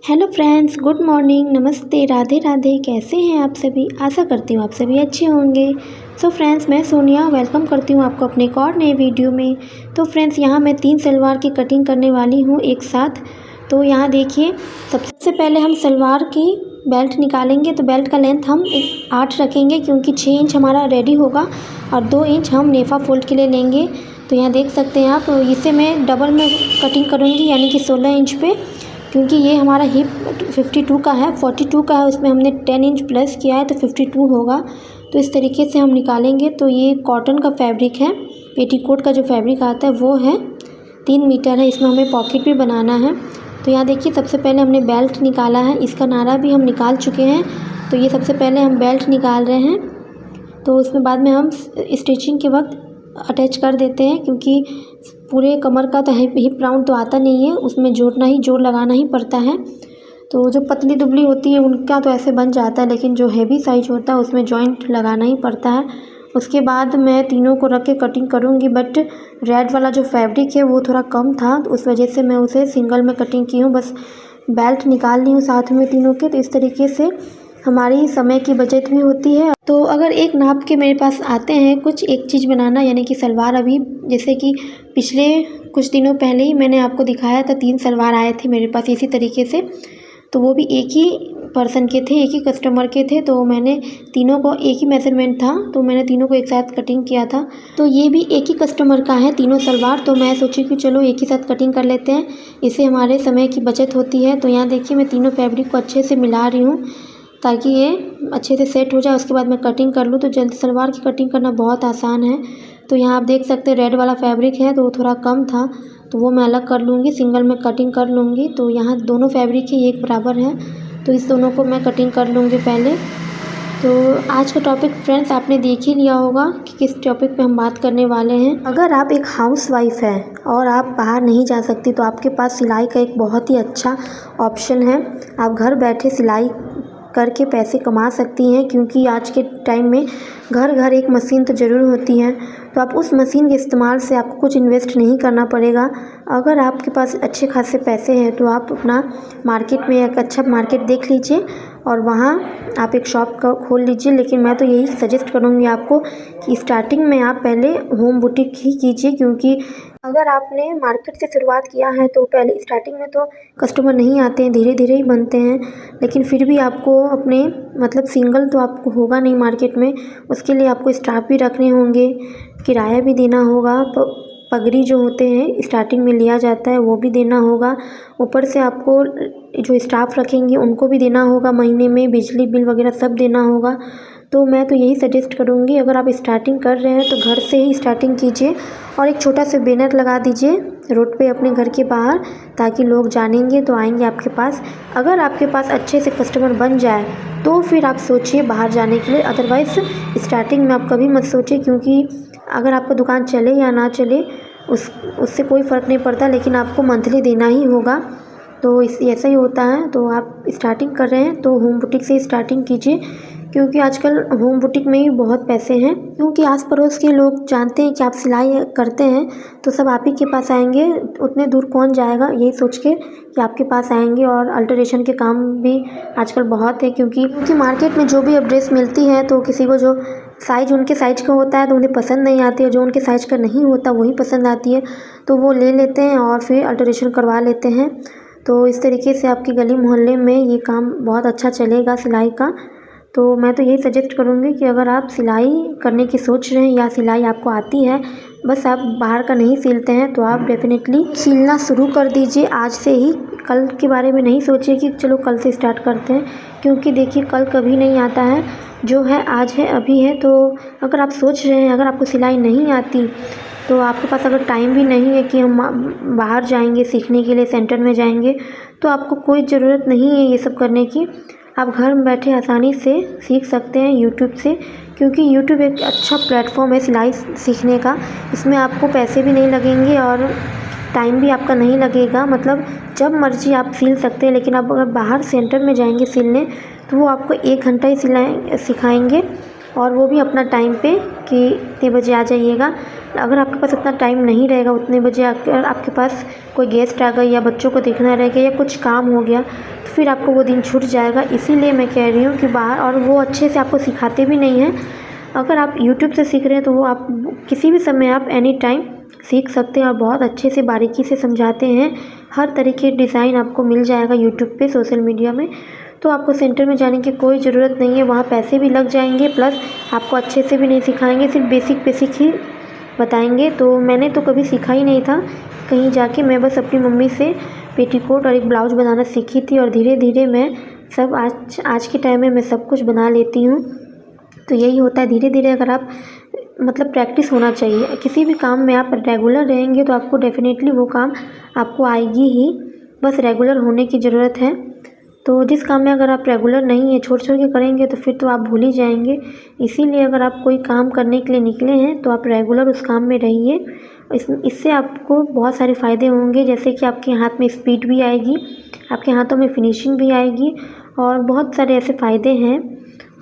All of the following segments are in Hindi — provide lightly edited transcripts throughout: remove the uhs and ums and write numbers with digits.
हेलो फ्रेंड्स, गुड मॉर्निंग, नमस्ते, राधे राधे। कैसे हैं आप सभी? आशा करती हूँ आप सभी अच्छे होंगे। सो फ्रेंड्स, मैं सोनिया वेलकम करती हूँ आपको अपने एक और नए वीडियो में। तो फ्रेंड्स, यहाँ मैं 3 सलवार की कटिंग करने वाली हूँ एक साथ। तो यहाँ देखिए, सबसे पहले हम सलवार की बेल्ट निकालेंगे। तो बेल्ट का लेंथ हम 8 रखेंगे क्योंकि 6 इंच हमारा रेडी होगा और 2 इंच हम नेफा फोल्ड के लिए लेंगे। तो यहाँ देख सकते हैं आप, इसे मैं डबल में कटिंग करूँगी यानी कि 16 इंच पे, क्योंकि ये हमारा हिप 52 का है, 42 का है, उसमें हमने 10 इंच प्लस किया है तो 52 होगा। तो इस तरीके से हम निकालेंगे। तो ये कॉटन का फैब्रिक है, पेटीकोट का जो फैब्रिक आता है वो है, 3 मीटर है। इसमें हमें पॉकेट भी बनाना है। तो यहाँ देखिए, सबसे पहले हमने बेल्ट निकाला है, इसका नारा भी हम निकाल चुके हैं। तो ये सबसे पहले हम बेल्ट निकाल रहे हैं। तो उसमें बाद में हम स्टिचिंग के वक्त अटैच कर देते हैं, क्योंकि पूरे कमर का तो हिप राउंड तो आता नहीं है, उसमें जोड़ लगाना ही पड़ता है। तो जो पतली दुबली होती है उनका तो ऐसे बन जाता है, लेकिन जो हैवी साइज होता है उसमें जॉइंट लगाना ही पड़ता है। उसके बाद मैं तीनों को रख के कटिंग करूँगी, बट रेड वाला जो फैब्रिक है वो थोड़ा कम था, तो उस वजह से मैं उसे सिंगल में कटिंग की हूँ। बस बेल्ट निकाल ली हूँ साथ में तीनों के। तो इस तरीके से हमारी समय की बचत भी होती है। तो अगर एक नाप के मेरे पास आते हैं कुछ एक चीज़ बनाना, यानी कि सलवार, अभी जैसे कि पिछले कुछ दिनों पहले ही मैंने आपको दिखाया था, 3 सलवार आए थे मेरे पास इसी तरीके से। तो वो भी एक ही पर्सन के थे, एक ही कस्टमर के थे। तो मैंने तीनों को, एक ही मेजरमेंट था, तो मैंने तीनों को एक साथ कटिंग किया था। तो ये भी एक ही कस्टमर का है तीनों सलवार। तो मैं सोची कि चलो एक ही साथ कटिंग कर लेते हैं, इससे हमारे समय की बचत होती है। तो यहाँ देखिए, मैं तीनों फैब्रिक को अच्छे से मिला रही हूँ ताकि ये अच्छे से सेट हो जाए। उसके बाद मैं कटिंग कर लूँ। तो जल्दी सलवार की कटिंग करना बहुत आसान है। तो यहाँ आप देख सकते हैं, रेड वाला फैब्रिक है तो वो थोड़ा कम था, तो वो मैं अलग कर लूँगी, सिंगल में कटिंग कर लूँगी। तो यहाँ दोनों फैब्रिक ही एक बराबर है, तो इस दोनों को मैं कटिंग कर लूँगी पहले। तो आज का टॉपिक फ्रेंड्स आपने देख ही लिया होगा कि किस टॉपिक पे हम बात करने वाले हैं। अगर आप एक हाउसवाइफ हैं और आप बाहर नहीं जा सकती, तो आपके पास सिलाई का एक बहुत ही अच्छा ऑप्शन है। आप घर बैठे सिलाई करके पैसे कमा सकती हैं, क्योंकि आज के टाइम में घर घर एक मशीन तो ज़रूर होती है। तो आप उस मशीन के इस्तेमाल से आपको कुछ इन्वेस्ट नहीं करना पड़ेगा। अगर आपके पास अच्छे खासे पैसे हैं तो आप अपना मार्केट में एक अच्छा मार्केट देख लीजिए और वहाँ आप एक शॉप खोल लीजिए। लेकिन मैं तो यही सजेस्ट करूँगी आपको कि स्टार्टिंग में आप पहले होम बुटीक ही कीजिए, क्योंकि अगर आपने मार्केट से शुरुआत किया है तो पहले स्टार्टिंग में तो कस्टमर नहीं आते हैं, धीरे धीरे ही बनते हैं। लेकिन फिर भी आपको अपने मतलब सिंगल तो आपको होगा नहीं मार्केट में, उसके लिए आपको स्टाफ भी रखने होंगे, किराया भी देना होगा, पगड़ी जो होते हैं स्टार्टिंग में लिया जाता है वो भी देना होगा। ऊपर से आपको जो स्टाफ रखेंगे उनको भी देना होगा, महीने में बिजली बिल वगैरह सब देना होगा। तो मैं तो यही सजेस्ट करूँगी, अगर आप स्टार्टिंग कर रहे हैं तो घर से ही स्टार्टिंग कीजिए और एक छोटा सा बैनर लगा दीजिए रोड पे अपने घर के बाहर, ताकि लोग जानेंगे तो आएंगे आपके पास। अगर आपके पास अच्छे से कस्टमर बन जाए तो फिर आप सोचिए बाहर जाने के लिए, अदरवाइज़ स्टार्टिंग में आप कभी मत सोचिए, क्योंकि अगर आपका दुकान चले या ना चले उससे कोई फ़र्क नहीं पड़ता, लेकिन आपको मंथली देना ही होगा। तो ऐसा ही होता है। तो आप स्टार्टिंग कर रहे हैं तो होम बुटीक से स्टार्टिंग कीजिए, क्योंकि आजकल होम बुटीक में ही बहुत पैसे हैं। क्योंकि आस पड़ोस के लोग जानते हैं कि आप सिलाई करते हैं, तो सब आप ही के पास आएंगे, उतने दूर कौन जाएगा, यही सोच के कि आपके पास आएंगे। और अल्टरेशन के काम भी आजकल बहुत है, क्योंकि मार्केट में जो भी अब ड्रेस मिलती है तो किसी को जो साइज़ उनके साइज़ का होता है तो उन्हें पसंद नहीं आती है, जो उनके साइज़ का नहीं होता वही पसंद आती है, तो वो ले लेते हैं और फिर अल्टरेशन करवा लेते हैं। तो इस तरीके से आपकी गली मोहल्ले में ये काम बहुत अच्छा चलेगा सिलाई का। तो मैं तो यही सजेस्ट करूँगी कि अगर आप सिलाई करने की सोच रहे हैं या सिलाई आपको आती है, बस आप बाहर का नहीं सिलते हैं, तो आप डेफिनेटली सिलना शुरू कर दीजिए आज से ही। कल के बारे में नहीं सोचिए कि चलो कल से स्टार्ट करते हैं, क्योंकि देखिए कल कभी नहीं आता है, जो है आज है अभी है। तो अगर आप सोच रहे हैं, अगर आपको सिलाई नहीं आती तो आपके पास अगर टाइम भी नहीं है कि हम बाहर जाएंगे सीखने के लिए, सेंटर में जाएंगे, तो आपको कोई ज़रूरत नहीं है ये सब करने की। आप घर में बैठे आसानी से सीख सकते हैं यूट्यूब से, क्योंकि यूट्यूब एक अच्छा प्लेटफॉर्म है सिलाई सीखने का। इसमें आपको पैसे भी नहीं लगेंगे और टाइम भी आपका नहीं लगेगा, मतलब जब मर्ज़ी आप सिल सकते हैं। लेकिन आप अगर बाहर सेंटर में जाएंगे सिलने तो वो आपको 1 घंटा ही सिखाएंगे, और वो भी अपना टाइम पे कि इतने बजे आ जाइएगा। अगर आपके पास इतना टाइम नहीं रहेगा उतने बजे, अगर आपके पास कोई गेस्ट आ गए या बच्चों को देखना रह गया या कुछ काम हो गया, फिर आपको वो दिन छूट जाएगा। इसीलिए मैं कह रही हूँ कि बाहर, और वो अच्छे से आपको सिखाते भी नहीं हैं। अगर आप यूट्यूब से सीख रहे हैं तो वो आप किसी भी समय आप एनी टाइम सीख सकते हैं और बहुत अच्छे से बारीकी से समझाते हैं। हर तरीके डिज़ाइन आपको मिल जाएगा यूट्यूब पे, सोशल मीडिया में। तो आपको सेंटर में जाने की कोई ज़रूरत नहीं है, वहाँ पैसे भी लग जाएंगे, प्लस आपको अच्छे से भी नहीं सिखाएंगे, सिर्फ बेसिक ही बताएंगे। तो मैंने तो कभी सीखा ही नहीं था कहीं जाके, मैं बस अपनी मम्मी से पेटीकोट और एक ब्लाउज़ बनाना सीखी थी और धीरे धीरे मैं सब आज के टाइम में मैं सब कुछ बना लेती हूँ। तो यही होता है, धीरे धीरे अगर आप मतलब प्रैक्टिस होना चाहिए किसी भी काम में। आप रेगुलर रहेंगे तो आपको डेफिनेटली वो काम आपको आएगी ही, बस रेगुलर होने की ज़रूरत है। तो जिस काम में अगर आप रेगुलर नहीं है, छोड़ छोड़ के करेंगे तो फिर तो आप भूल ही जाएंगे। इसीलिए अगर आप कोई काम करने के लिए निकले हैं तो आप रेगुलर उस काम में रहिए। इससे आपको बहुत सारे फ़ायदे होंगे, जैसे कि आपके हाथ में स्पीड भी आएगी, आपके हाथों में फिनिशिंग भी आएगी और बहुत सारे ऐसे फ़ायदे हैं।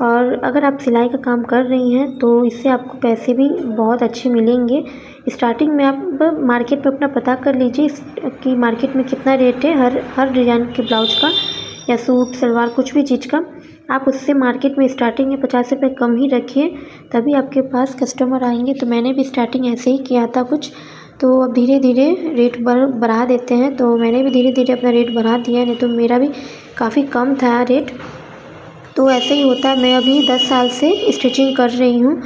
और अगर आप सिलाई का काम कर रही हैं तो इससे आपको पैसे भी बहुत अच्छे मिलेंगे। स्टार्टिंग में आप मार्केट में अपना पता कर लीजिए कि मार्केट में कितना रेट है हर डिज़ाइन के ब्लाउज का या सूट सलवार कुछ भी चीज़ का। आप उससे मार्केट में स्टार्टिंग में 50 रुपये कम ही रखिए, तभी आपके पास कस्टमर आएंगे। तो मैंने भी स्टार्टिंग ऐसे ही किया था कुछ, तो अब धीरे धीरे रेट बढ़ा देते हैं। तो मैंने भी धीरे धीरे अपना रेट बढ़ा दिया, नहीं तो मेरा भी काफ़ी कम था रेट। तो ऐसे ही होता है, मैं अभी 10 साल से स्टिचिंग कर रही हूँ।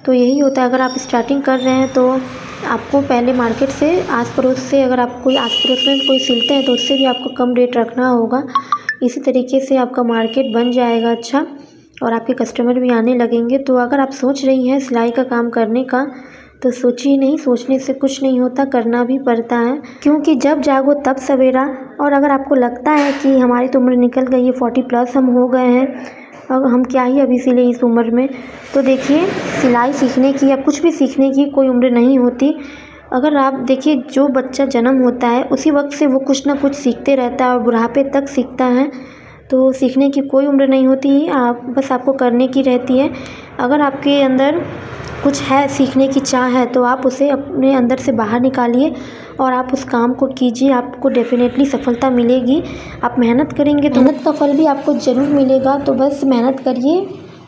तो यही होता है, अगर आप स्टार्टिंग कर रहे हैं तो आपको पहले मार्केट से आस पड़ोस से, अगर आप कोई आस पड़ोस में कोई सिलते हैं तो उससे भी आपको कम रेट रखना होगा। इसी तरीके से आपका मार्केट बन जाएगा अच्छा और आपके कस्टमर भी आने लगेंगे। तो अगर आप सोच रही हैं सिलाई का काम करने का तो सोचिए नहीं, सोचने से कुछ नहीं होता, करना भी पड़ता है, क्योंकि जब जागो तब सवेरा। और अगर आपको लगता है कि हमारी तो उम्र निकल गई है, 40+ हम हो गए हैं, अब हम क्या ही अभी सिले इस उम्र में, तो देखिए सिलाई सीखने की या कुछ भी सीखने की कोई उम्र नहीं होती। अगर आप देखिए, जो बच्चा जन्म होता है उसी वक्त से वो कुछ ना कुछ सीखते रहता है और बुढ़ापे तक सीखता है। तो सीखने की कोई उम्र नहीं होती, आप बस आपको करने की रहती है। अगर आपके अंदर कुछ है, सीखने की चाह है, तो आप उसे अपने अंदर से बाहर निकालिए और आप उस काम को कीजिए, आपको डेफिनेटली सफलता मिलेगी। आप मेहनत करेंगे तो मेहनत का फल भी आपको ज़रूर मिलेगा। तो बस मेहनत करिए,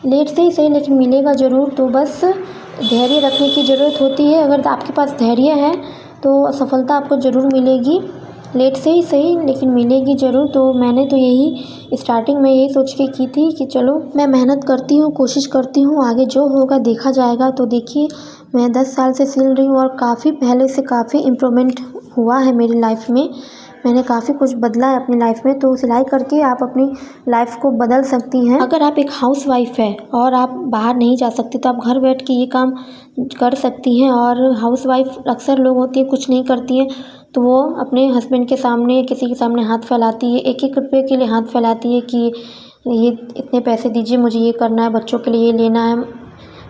लेट से ही सही लेकिन मिलेगा ज़रूर। तो बस धैर्य रखने की ज़रूरत होती है, अगर आपके पास धैर्य है तो सफलता आपको ज़रूर मिलेगी, लेट से ही सही लेकिन मिलेगी ज़रूर। तो मैंने तो यही स्टार्टिंग में यही सोच के की थी कि चलो मैं मेहनत करती हूँ, कोशिश करती हूँ, आगे जो होगा देखा जाएगा। तो देखिए मैं 10 साल से सिल रही हूँ और काफ़ी पहले से काफ़ी इम्प्रूवमेंट हुआ है मेरी लाइफ में। मैंने काफ़ी कुछ बदला है अपनी लाइफ में। तो सिलाई करके आप अपनी लाइफ को बदल सकती हैं। अगर आप एक हाउसवाइफ है और आप बाहर नहीं जा सकती तो आप घर बैठ के ये काम कर सकती हैं। और हाउसवाइफ अक्सर लोग होती है कुछ नहीं करती हैं, तो वो अपने हस्बैंड के सामने, किसी के सामने हाथ फैलाती है, एक एक रुपये के लिए हाथ फैलाती है कि ये इतने पैसे दीजिए, मुझे ये करना है, बच्चों के लिए ये लेना है,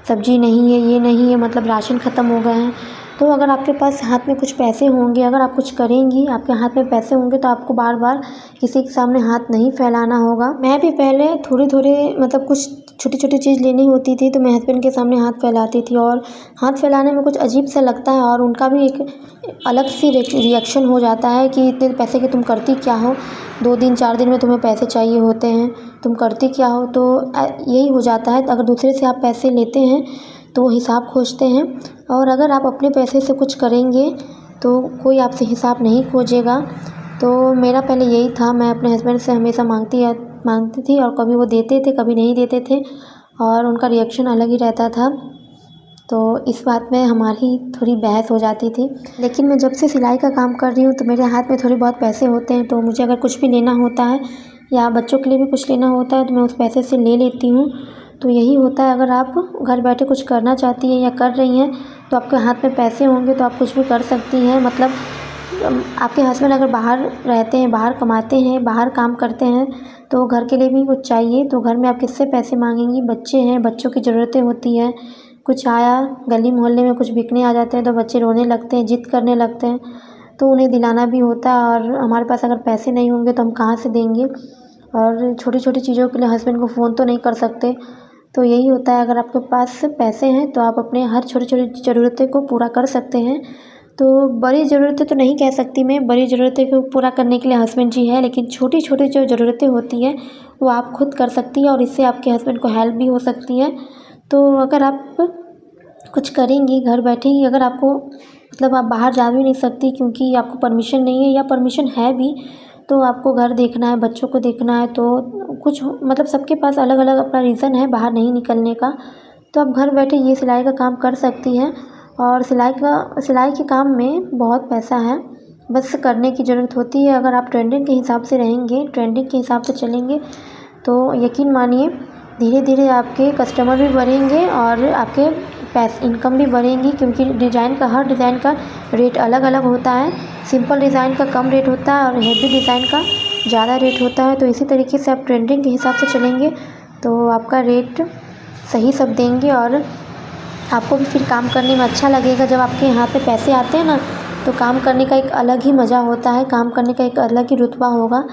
सब्जी नहीं है, ये नहीं है, मतलब राशन ख़त्म हो गए हैं। तो अगर आपके पास हाथ में कुछ पैसे होंगे, अगर आप कुछ करेंगी, आपके हाथ में पैसे होंगे, तो आपको बार बार किसी के सामने हाथ नहीं फैलाना होगा। मैं भी पहले थोड़ी थोड़ी मतलब कुछ छोटी छोटी चीज़ लेनी होती थी तो मैं हस्बैंड के सामने हाथ फैलाती थी, और हाथ फैलाने में कुछ अजीब सा लगता है और उनका भी एक अलग सी रिएक्शन हो जाता है कि इतने पैसे के तुम करती क्या हो, 2 दिन 4 दिन में तुम्हें पैसे चाहिए होते हैं, तुम करती क्या हो। तो यही हो जाता है, अगर दूसरे से आप पैसे लेते हैं तो वो हिसाब खोजते हैं, और अगर आप अपने पैसे से कुछ करेंगे तो कोई आपसे हिसाब नहीं खोजेगा। तो मेरा पहले यही था, मैं अपने हस्बैंड से हमेशा मांगती थी और कभी वो देते थे कभी नहीं देते थे और उनका रिएक्शन अलग ही रहता था। तो इस बात में हमारी थोड़ी बहस हो जाती थी। लेकिन मैं जब से सिलाई का काम कर रही हूँ तो मेरे हाथ में थोड़े बहुत पैसे होते हैं, तो मुझे अगर कुछ भी लेना होता है या बच्चों के लिए भी कुछ लेना होता है तो मैं उस पैसे से ले लेती हूँ। तो यही होता है, अगर आप घर बैठे कुछ करना चाहती हैं या कर रही हैं तो आपके हाथ में पैसे होंगे तो आप कुछ भी कर सकती हैं। मतलब आपके हस्बैंड अगर बाहर रहते हैं, बाहर कमाते हैं, बाहर काम करते हैं, तो घर के लिए भी कुछ चाहिए, तो घर में आप किससे पैसे मांगेंगी? बच्चे हैं, बच्चों की ज़रूरतें होती हैं, कुछ आया गली मोहल्ले में कुछ बिकने आ जाते हैं तो बच्चे रोने लगते हैं, ज़िद करने लगते हैं, तो उन्हें दिलाना भी होता है। और हमारे पास अगर पैसे नहीं होंगे तो हम कहाँ से देंगे? और छोटी छोटी चीज़ों के लिए हस्बैंड को फ़ोन तो नहीं कर सकते। तो यही होता है, अगर आपके पास पैसे हैं तो आप अपने हर छोटी छोटी ज़रूरतें को पूरा कर सकते हैं। तो बड़ी ज़रूरतें तो नहीं कह सकती मैं, बड़ी ज़रूरतें को पूरा करने के लिए हस्बैंड जी है, लेकिन छोटी छोटी जो ज़रूरतें होती हैं वो आप खुद कर सकती हैं और इससे आपके हस्बैंड को हेल्प भी हो सकती है। तो अगर आप कुछ करेंगी घर बैठे ही, अगर आपको मतलब आप बाहर जा भी नहीं सकती क्योंकि आपको परमिशन नहीं है, या परमिशन है भी तो आपको घर देखना है, बच्चों को देखना है, तो कुछ मतलब सबके पास अलग अलग अपना रीज़न है बाहर नहीं निकलने का। तो आप घर बैठे ये सिलाई का काम कर सकती हैं और सिलाई के काम में बहुत पैसा है, बस करने की ज़रूरत होती है। अगर आप ट्रेंडिंग के हिसाब से रहेंगे, ट्रेंडिंग के हिसाब से चलेंगे तो यकीन मानिए धीरे धीरे आपके कस्टमर भी बढ़ेंगे और आपके इनकम भी बढ़ेंगी, क्योंकि हर डिज़ाइन का रेट अलग अलग होता है। सिंपल डिज़ाइन का कम रेट होता है और हेवी डिज़ाइन का ज़्यादा रेट होता है। तो इसी तरीके से आप ट्रेंडिंग के हिसाब से चलेंगे तो आपका रेट सही सब देंगे और आपको भी फिर काम करने में अच्छा लगेगा। जब आपके यहाँ पे पैसे आते हैं ना, तो काम करने का एक अलग ही मज़ा होता है, काम करने का एक अलग ही रुतबा होगा।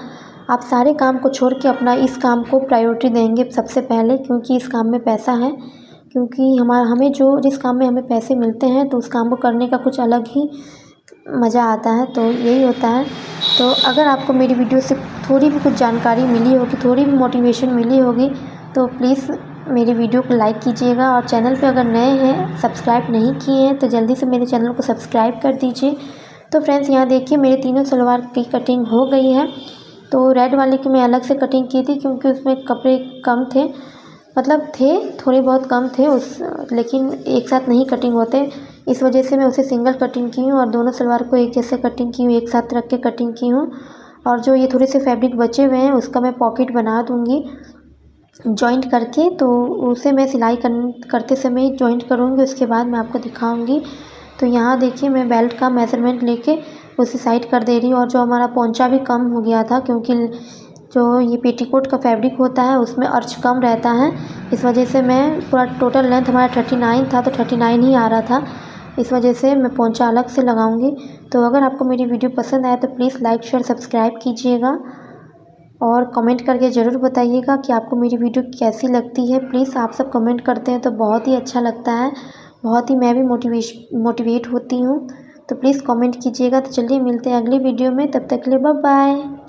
आप सारे काम को छोड़ के अपना इस काम को प्रायोरिटी देंगे सबसे पहले, क्योंकि इस काम में पैसा है। क्योंकि हमें जिस काम में हमें पैसे मिलते हैं तो उस काम को करने का कुछ अलग ही मज़ा आता है। तो यही होता है। तो अगर आपको मेरी वीडियो से थोड़ी भी कुछ जानकारी मिली होगी, थोड़ी भी मोटिवेशन मिली होगी, तो प्लीज़ मेरी वीडियो को लाइक कीजिएगा और चैनल पे अगर नए हैं, सब्सक्राइब नहीं किए हैं, तो जल्दी से मेरे चैनल को सब्सक्राइब कर दीजिए। तो फ्रेंड्स यहाँ देखिए मेरे तीनों सलवार की कटिंग हो गई है। तो रेड वाले की मैं अलग से कटिंग की थी क्योंकि उसमें कपड़े कम थे, मतलब थे थोड़े बहुत कम थे लेकिन एक साथ नहीं कटिंग होते, इस वजह से मैं उसे सिंगल कटिंग की हूँ और दोनों सलवार को एक जैसे कटिंग की हूँ, एक साथ रख के कटिंग की हूँ। और जो ये थोड़े से फैब्रिक बचे हुए हैं उसका मैं पॉकेट बना दूँगी जॉइंट करके, तो उसे मैं सिलाई करते समय जॉइंट करूँगी, उसके बाद मैं आपको दिखाऊँगी। तो यहाँ देखिए मैं बेल्ट का मेज़रमेंट लेके उसे साइड कर दे रही हूँ। और जो हमारा पोंचा भी कम हो गया था, क्योंकि जो ये पेटीकोट का फैब्रिक होता है उसमें अर्च कम रहता है, इस वजह से मैं पूरा टोटल लेंथ हमारा 39 था तो 39 ही आ रहा था, इस वजह से मैं पोंचा अलग से लगाऊंगी। तो अगर आपको मेरी वीडियो पसंद आए तो प्लीज़ लाइक शेयर सब्सक्राइब कीजिएगा और कमेंट करके ज़रूर बताइएगा कि आपको मेरी वीडियो कैसी लगती है। प्लीज़ आप सब कमेंट करते हैं तो बहुत ही अच्छा लगता है, बहुत ही मैं भी मोटिवेट होती हूँ। तो प्लीज़ कमेंट कीजिएगा। तो चलिए मिलते हैं अगली वीडियो में, तब तक के लिए बाय बाय।